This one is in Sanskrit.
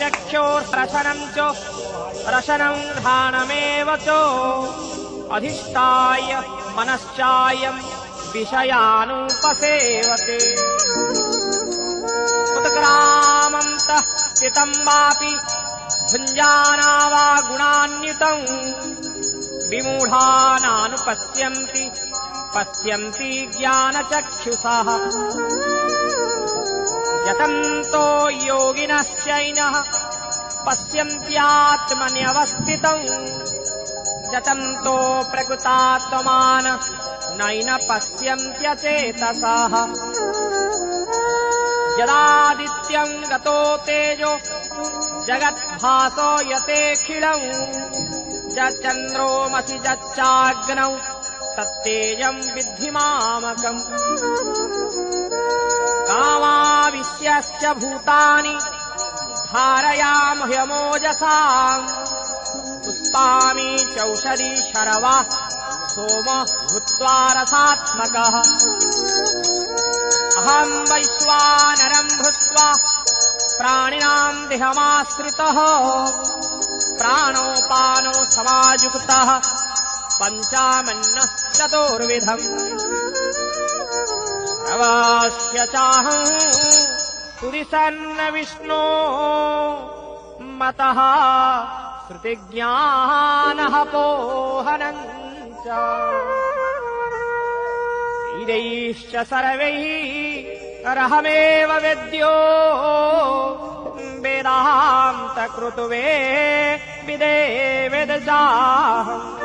चक्षुर्रशनं च रशनं घ्राणमेव च अधिष्ठाय मनश्चायं विषयानुपसेवते उत्क्रामन्तः स्थितं वापि भुञ्जाना वा गुणान्वितं विमूढानानुपश्यन्ति पश्यन्ति ज्ञानचक्षुषः यतन्तो योगिनश्चैनः पश्यन्त्यात्मन्यवस्थितम् यतन्तो प्रकृतात्मान नैन पश्यन्त्यचेतसः यदादित्यं गतो तेजो जगद्भासो यतेऽखिलम् यच्चन्द्रोमसि यच्चाग्नौ तत्तेजं विद्धि मामकम् कामाविश्यश्च भूतानि धारयामह्यमोजसा पुष्पामि चौषधी शर्वा सोम भूत्वा रसात्मकः अहं वैश्वानरं भूत्वा प्राणिनां देहमाश्रितः प्राणोपानो समायुक्तः पञ्चामन्नः चतुर्विधम् अवास्य चाहं तुदिसन्न विष्णो मतः श्रुतिज्ञानः पोहनं च वेदैश्च सर्वैः रहमेव वेद्यो वेदान्तकृतवे विदे वेदजाहम्